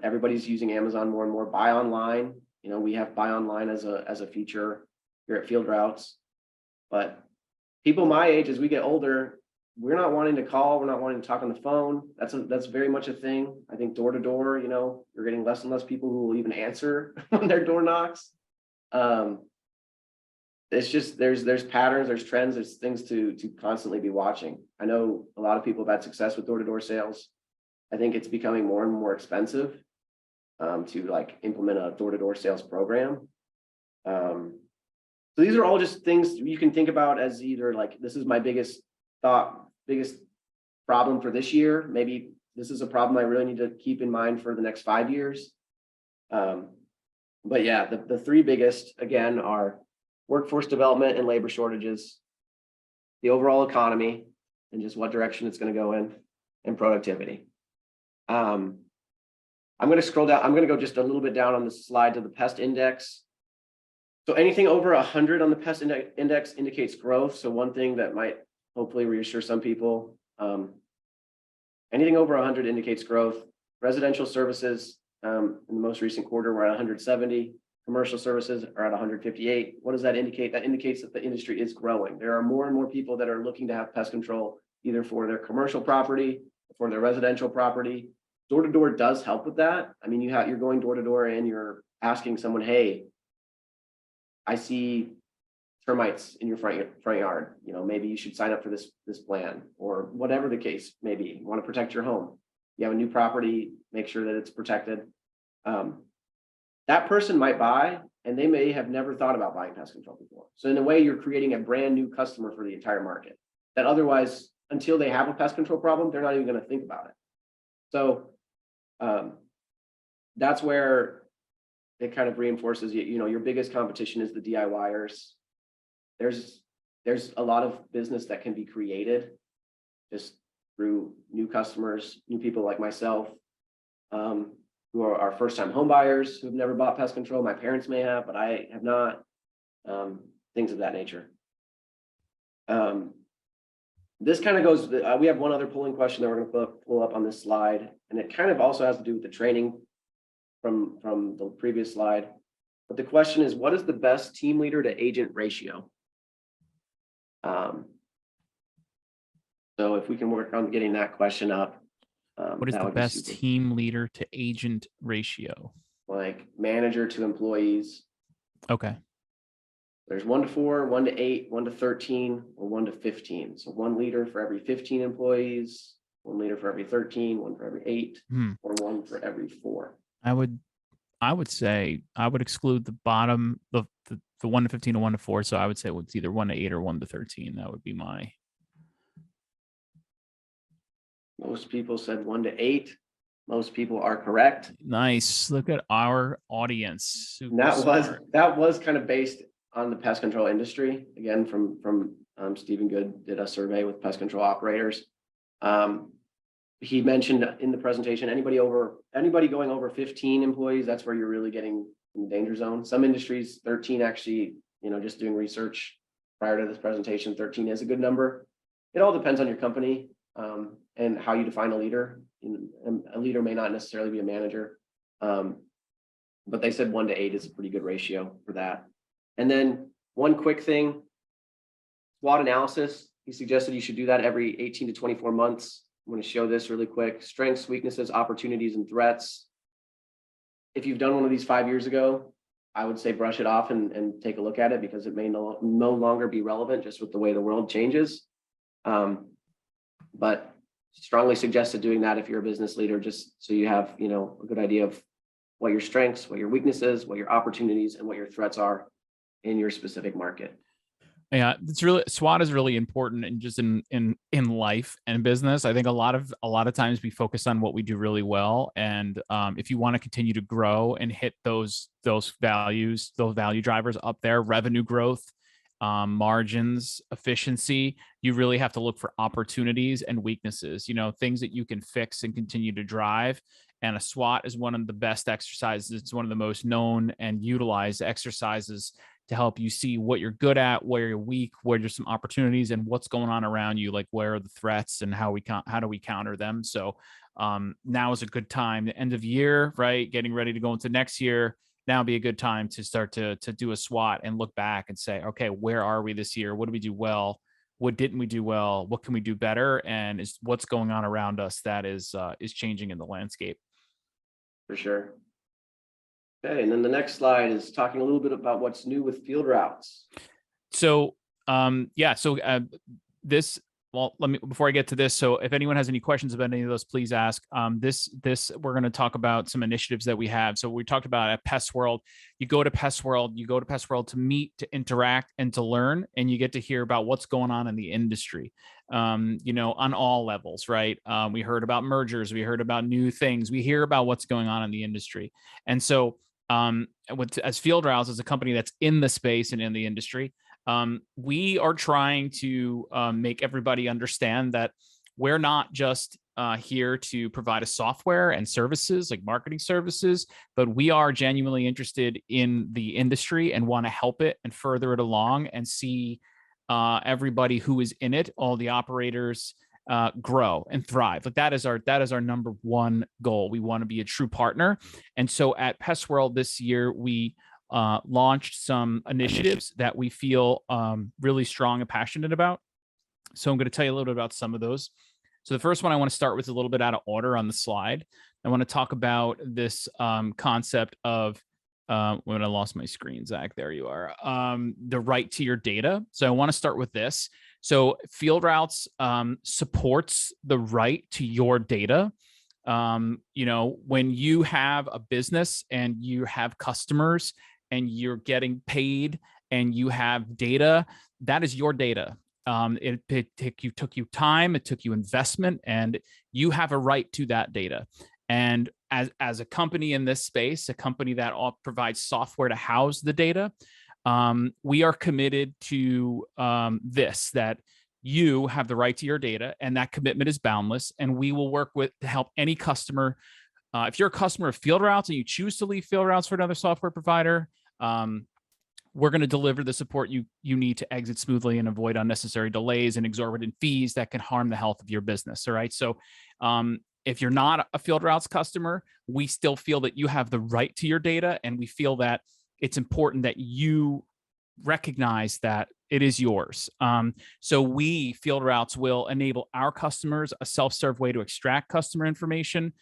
Everybody's using Amazon more and more. Buy online. We have buy online as a feature here at FieldRoutes. But people my age, as we get older, we're not wanting to call. We're not wanting to talk on the phone. That's very much a thing. I think door to door, you're getting less and less people who will even answer when their door knocks. It's just there's patterns, there's trends, there's things to constantly be watching. I know a lot of people have had success with door to door sales. I think it's becoming more and more expensive. to like implement a door-to-door sales program. So these are all just things you can think about as either like, this is my biggest problem for this year. Maybe this is a problem I really need to keep in mind for the next 5 years. But yeah, the three biggest, again, are workforce development and labor shortages, the overall economy, and just what direction it's going to go in, and productivity. I'm going to scroll down. I'm going to go just a little bit down on the slide to the pest index. So anything over 100 on the pest index indicates growth. So one thing that might hopefully reassure some people, anything over 100 indicates growth. Residential services in the most recent quarter were at 170. Commercial services are at 158. What does that indicate? That indicates that the industry is growing. There are more and more people that are looking to have pest control, either for their commercial property, or for their residential property. Door-to-door does help with that. I mean, you're going door-to-door and you're asking someone, hey, I see termites in your front yard. You know, maybe you should sign up for this plan, or whatever the case may be. You want to protect your home. You have a new property, make sure that it's protected. That person might buy, and they may have never thought about buying pest control before. So in a way, you're creating a brand new customer for the entire market that otherwise, until they have a pest control problem, they're not even going to think about it. So that's where it kind of reinforces, you know, your biggest competition is the DIYers. There's a lot of business that can be created just through new customers, new people like myself, who are our first-time home buyers who have never bought pest control. My parents may have, but I have not. Things of that nature. This kind of goes, we have one other polling question that we're going to pull up on this slide, and it kind of also has to do with the training from the previous slide. But the question is, what is the best team leader to agent ratio? So if we can work on getting that question up. What is the best team leader to agent ratio? Like manager to employees. Okay. There's 1 to 4, 1 to 8, 1 to 13, or 1 to 15. So 1 leader for every 15 employees, 1 leader for every 13, 1 for every 8, or 1 for every 4. I would say I would exclude the bottom, the 1 to 15 and 1 to 4. So I would say it's either 1 to 8 or 1 to 13. That would be my. Most people said 1 to 8. Most people are correct. Nice. Look at our audience. That was kind of based on the pest control industry. Again, from Stephen Good did a survey with pest control operators. He mentioned in the presentation, anybody going over 15 employees, that's where you're really getting in the danger zone. Some industries, 13 actually, you know, just doing research prior to this presentation, 13 is a good number. It all depends on your company and how you define a leader. And a leader may not necessarily be a manager, but they said 1 to 8 is a pretty good ratio for that. And then one quick thing, SWOT analysis. He suggested you should do that every 18 to 24 months. I'm going to show this really quick. Strengths, weaknesses, opportunities, and threats. If you've done one of these 5 years ago, I would say brush it off and take a look at it, because it may no longer be relevant just with the way the world changes. But strongly suggested doing that if you're a business leader, just so you have, you know, a good idea of what your strengths, what your weaknesses, what your opportunities, and what your threats are in your specific market. Yeah, it's really, SWOT is really important, and just in life and business. I think a lot of times we focus on what we do really well, and if you want to continue to grow and hit those value drivers up there, revenue growth, margins, efficiency, you really have to look for opportunities and weaknesses. You know, things that you can fix and continue to drive. And a SWOT is one of the best exercises. It's one of the most known and utilized exercises to help you see what you're good at, where you're weak, where there's some opportunities, and what's going on around you, like where are the threats and how do we counter them. So now is a good time, the end of year, right? Getting ready to go into next year. Now would be a good time to start to do a SWOT and look back and say, okay, where are we this year? What did we do well? What didn't we do well? What can we do better? And is what's going on around us that is changing in the landscape. For sure. Okay, and then the next slide is talking a little bit about what's new with FieldRoutes. So, this well, let me, before I get to this. So if anyone has any questions about any of those, please ask. We're going to talk about some initiatives that we have. So we talked about at PestWorld, you go to PestWorld to meet, to interact, and to learn, and you get to hear about what's going on in the industry, on all levels, right? We heard about mergers, we heard about new things, we hear about what's going on in the industry. And so as FieldRoutes, as a company that's in the space and in the industry, we are trying to make everybody understand that we're not just here to provide a software and services like marketing services, but we are genuinely interested in the industry and want to help it and further it along and see everybody who is in it, all the operators, grow and thrive. Like that is our number one goal. We want to be a true partner. And so at PestWorld this year, we launched some initiatives that we feel really strong and passionate about. So I'm going to tell you a little bit about some of those. So the first one I want to start with is a little bit out of order on the slide. I want to talk about this concept of when I lost my screen, Zach, there you are. The right to your data. So I want to start with this. So FieldRoutes supports the right to your data. When you have a business and you have customers and you're getting paid and you have data, that is your data. It took you time, it took you investment, and you have a right to that data. And as a company in this space, a company that provides software to house the data, we are committed to that you have the right to your data, and that commitment is boundless. And we will work to help any customer. If you're a customer of FieldRoutes and you choose to leave FieldRoutes for another software provider, we're going to deliver the support you need to exit smoothly and avoid unnecessary delays and exorbitant fees that can harm the health of your business. All right. So if you're not a FieldRoutes customer, we still feel that you have the right to your data, and we feel that it's important that you recognize that it is yours. So we, FieldRoutes, will enable our customers a self-serve way to extract customer information,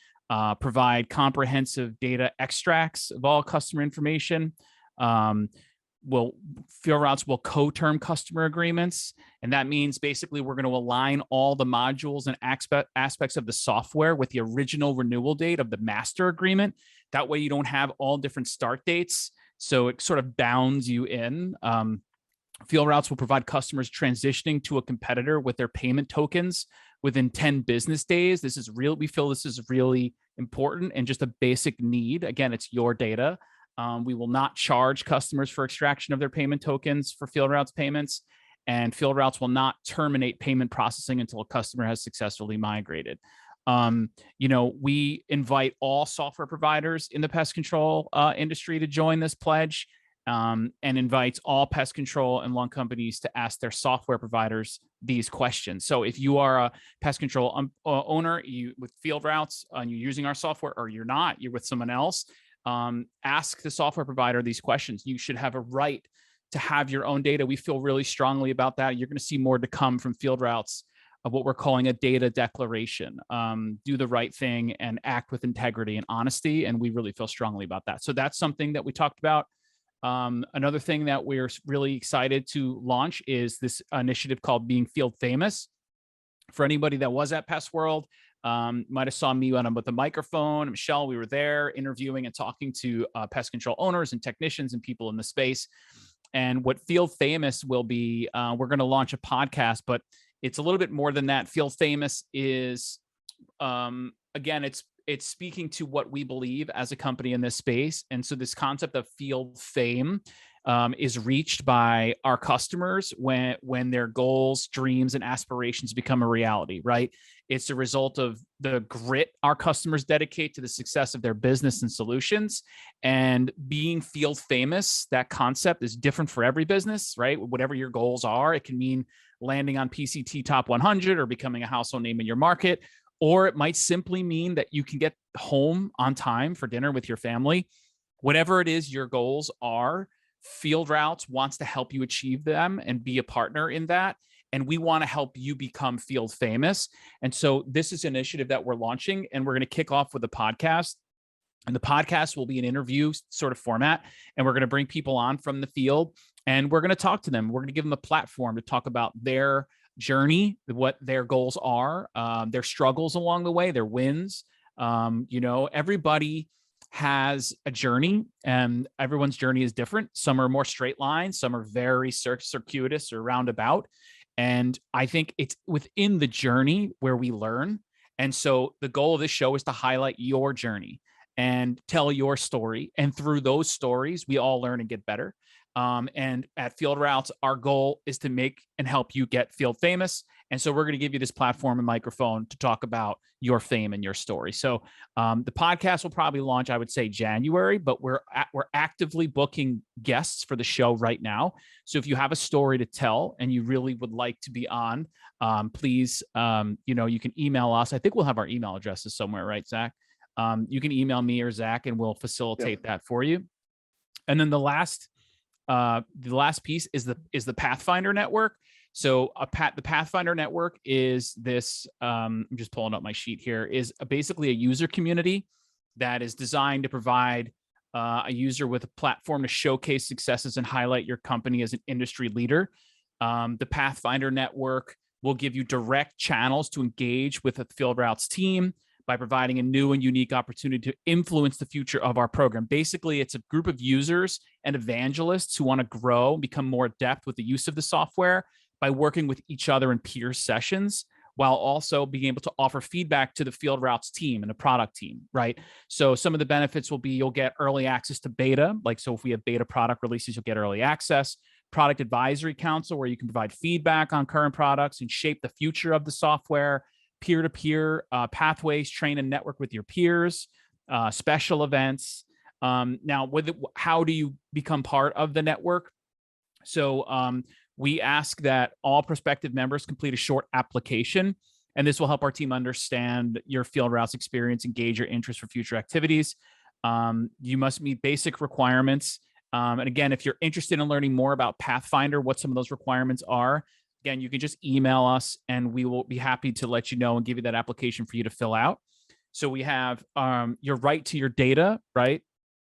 provide comprehensive data extracts of all customer information. FieldRoutes will co-term customer agreements. And that means basically we're going to align all the modules and aspects of the software with the original renewal date of the master agreement. That way you don't have all different start dates. So it sort of bounds you in. FieldRoutes will provide customers transitioning to a competitor with their payment tokens within 10 business days. This is real. We feel this is really important and just a basic need. Again, it's your data. We will not charge customers for extraction of their payment tokens for FieldRoutes payments, and FieldRoutes will not terminate payment processing until a customer has successfully migrated. We invite all software providers in the pest control industry to join this pledge, and invites all pest control and lawn companies to ask their software providers these questions. So if you are a pest control owner with FieldRoutes and you're using our software, or you're not, you're with someone else, ask the software provider these questions. You should have a right to have your own data. We feel really strongly about that. You're going to see more to come from FieldRoutes of what we're calling a data declaration. Do the right thing and act with integrity and honesty. And we really feel strongly about that. So that's something that we talked about. Another thing that we're really excited to launch is this initiative called Being Field Famous. For anybody that was at PestWorld, might have saw me when I'm with the microphone. Michelle, we were there interviewing and talking to pest control owners and technicians and people in the space. And what Field Famous will be, we're going to launch a podcast, but it's a little bit more than that. Field Famous is, again, it's speaking to what we believe as a company in this space. And so this concept of field fame is reached by our customers when their goals, dreams, and aspirations become a reality, right? It's a result of the grit our customers dedicate to the success of their business and solutions. And being field famous, that concept is different for every business, right? Whatever your goals are, it can mean landing on PCT Top 100 or becoming a household name in your market, or it might simply mean that you can get home on time for dinner with your family. Whatever it is your goals are, FieldRoutes wants to help you achieve them and be a partner in that. And we want to help you become field famous. And so this is an initiative that we're launching, and we're going to kick off with a podcast. And the podcast will be an interview sort of format. And we're going to bring people on from the field, and we're going to talk to them. We're going to give them a platform to talk about their journey, what their goals are, their struggles along the way, their wins. Everybody has a journey, and everyone's journey is different. Some are more straight lines, some are very circuitous or roundabout. And I think it's within the journey where we learn. And so the goal of this show is to highlight your journey and tell your story. And through those stories, we all learn and get better. And at FieldRoutes, our goal is to make and help you get field famous. And so we're going to give you this platform and microphone to talk about your fame and your story. So the podcast will probably launch, I would say, January, but we're actively booking guests for the show right now. So if you have a story to tell and you really would like to be on, please, you can email us. I think we'll have our email addresses somewhere, right, Zach? You can email me or Zach, and we'll facilitate that for you. And then the last piece is the Pathfinder Network. So the Pathfinder Network is this, I'm just pulling up my sheet here, is basically a user community that is designed to provide a user with a platform to showcase successes and highlight your company as an industry leader. The Pathfinder Network will give you direct channels to engage with the FieldRoutes team by providing a new and unique opportunity to influence the future of our program. Basically, it's a group of users and evangelists who want to grow and become more adept with the use of the software by working with each other in peer sessions, while also being able to offer feedback to the FieldRoutes team and the product team, right? So some of the benefits will be you'll get early access to beta. So if we have beta product releases, you'll get early access. Product Advisory Council, where you can provide feedback on current products and shape the future of the software. Peer-to-peer pathways, train and network with your peers, special events. Now, how do you become part of the network? So we ask that all prospective members complete a short application, and this will help our team understand your FieldRoutes experience, engage your interest for future activities. You must meet basic requirements. And again, if you're interested in learning more about Pathfinder, what some of those requirements are, again, you can just email us and we will be happy to let you know and give you that application for you to fill out. So we have your right to your data, right?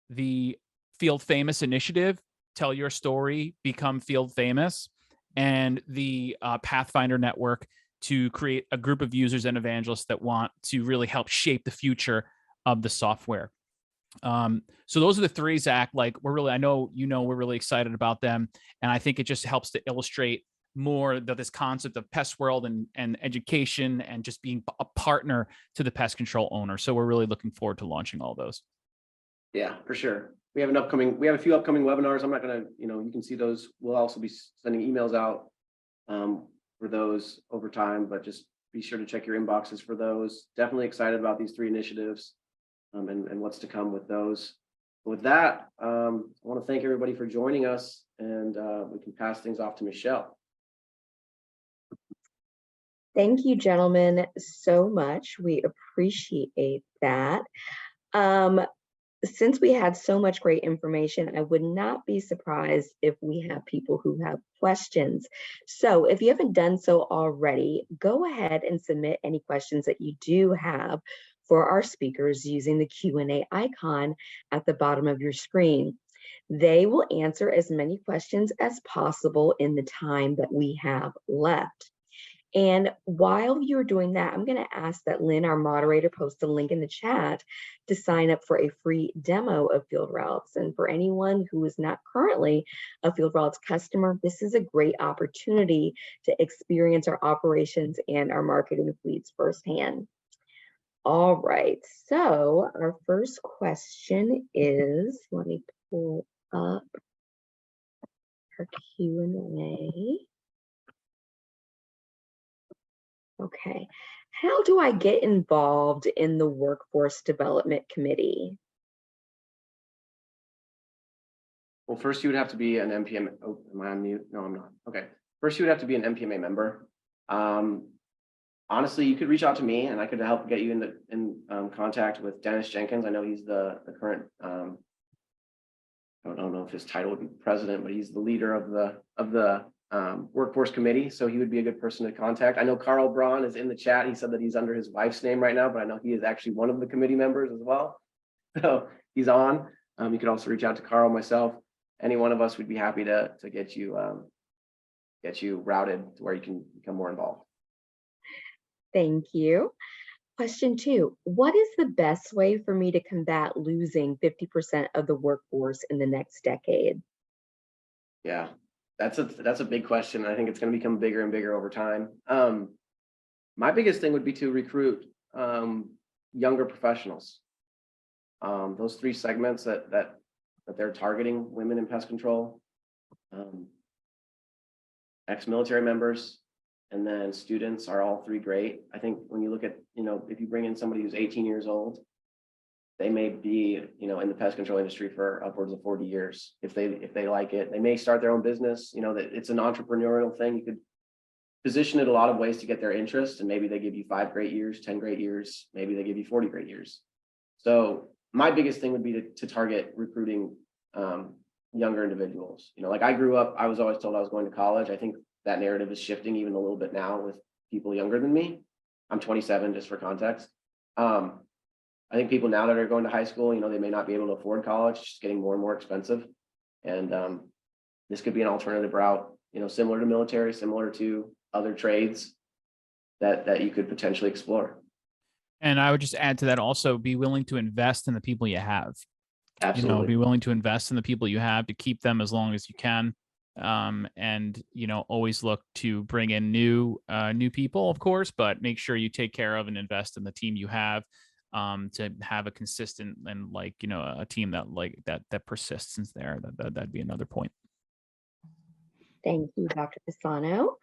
The Field Famous Initiative, tell your story, become field famous, and the Pathfinder Network to create a group of users and evangelists that want to really help shape the future of the software. So those are the three, Zach. I know we're really excited about them, and I think it just helps to illustrate more this concept of PestWorld and education and just being a partner to the pest control owner. So we're really looking forward to launching all those. Yeah, for sure. We have a few upcoming webinars. I'm not going to, you can see those. We'll also be sending emails out for those over time, but just be sure to check your inboxes for those. Definitely excited about these three initiatives and what's to come with those. With that, I want to thank everybody for joining us, and we can pass things off to Michelle. Thank you, gentlemen, so much. We appreciate that. Since we had so much great information, I would not be surprised if we have people who have questions. So if you haven't done so already, go ahead and submit any questions that you do have for our speakers using the Q&A icon at the bottom of your screen. They will answer as many questions as possible in the time that we have left. And while you're doing that, I'm going to ask that Lynn, our moderator, post a link in the chat to sign up for a free demo of FieldRoutes. And for anyone who is not currently a FieldRoutes customer, this is a great opportunity to experience our operations and our marketing fleets firsthand. All right, so our first question is, let me pull up our Q&A. Okay, how do I get involved in the Workforce Development Committee? Well, first you would have to be an MPMA. Oh, am I on mute? No, I'm not. Okay. First you would have to be an MPMA member. Honestly, you could reach out to me and I could help get you in contact with Dennis Jenkins. I know he's the current, I don't know if his title would be president, but he's the leader of the workforce committee. So he would be a good person to contact. I know Carl Braun is in the chat. He said that he's under his wife's name right now, but I know he is actually one of the committee members as well. So he's on. You could also reach out to Carl, myself, any one of us would be happy to get you get you routed to where you can become more involved. Thank you. Question 2, what is the best way for me to combat losing 50% of the workforce in the next decade? Yeah, that's a big question. I think it's going to become bigger and bigger over time. My biggest thing would be to recruit younger professionals. Those 3 segments that they're targeting: women in pest control, ex-military members, and then students are all 3 great. I think when you look at, if you bring in somebody who's 18 years old, they may be, in the pest control industry for upwards of 40 years. If they like it, they may start their own business. That it's an entrepreneurial thing. You could position it a lot of ways to get their interest, and maybe they give you 5 great years, 10 great years, maybe they give you 40 great years. So my biggest thing would be to target recruiting younger individuals. Like I grew up, I was always told I was going to college. I think that narrative is shifting even a little bit now with people younger than me. I'm 27, just for context. I think people now that are going to high school, they may not be able to afford college. It's just getting more and more expensive. And this could be an alternative route, similar to military, similar to other trades that you could potentially explore. And I would just add to that also, be willing to invest in the people you have. Absolutely. Be willing to invest in the people you have to keep them as long as you can. And always look to bring in new people, of course, but make sure you take care of and invest in the team you have, to have a consistent and a team that persists since there. That'd be another point. Thank you, Dr. Pisano.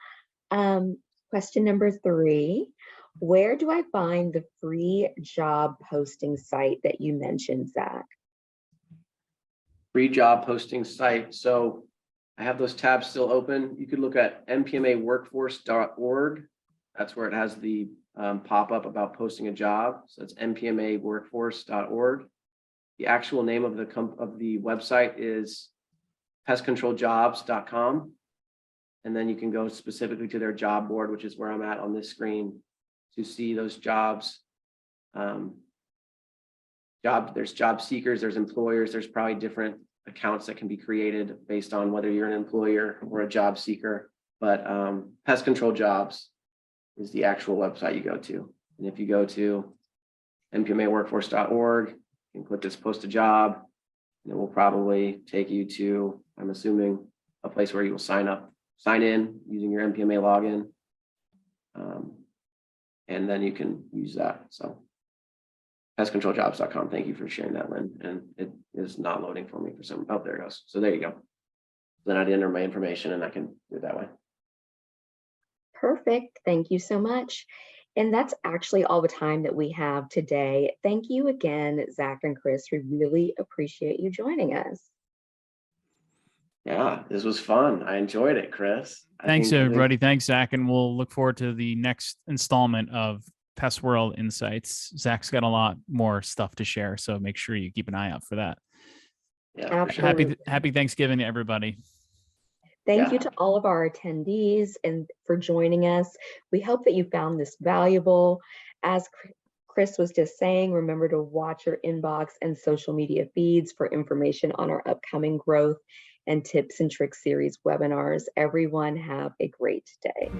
Question number 3, where do I find the free job posting site that you mentioned, Zach? Free job posting site. So I have those tabs still open. You could look at mpmaworkforce.org. That's where it has the pop-up about posting a job. So it's mpmaworkforce.org. The actual name of the website is pestcontroljobs.com. And then you can go specifically to their job board, which is where I'm at on this screen, to see those jobs. There's job seekers, there's employers, there's probably different accounts that can be created based on whether you're an employer or a job seeker. But Pest Control Jobs is the actual website you go to. And if you go to mpmaworkforce.org, you can click this post a job, and it will probably take you to, I'm assuming, a place where you will sign in using your MPMA login. And then you can use that. So pestcontroljobs.com. Thank you for sharing that, Lynn. And it is not loading for me for some. Oh, there it goes. So there you go. Then I'd enter my information and I can do it that way. Perfect. Thank you so much. And that's actually all the time that we have today. Thank you again, Zach and Chris. We really appreciate you joining us. Yeah, this was fun. I enjoyed it, Chris. Thanks, everybody. Thanks, Zach. And we'll look forward to the next installment of PestWorld Insights. Zach's got a lot more stuff to share, so make sure you keep an eye out for that. Yeah, for sure. Happy Thanksgiving to everybody. Thank you to all of our attendees and for joining us. We hope that you found this valuable. As Chris was just saying, remember to watch your inbox and social media feeds for information on our upcoming growth and tips and tricks series webinars. Everyone have a great day.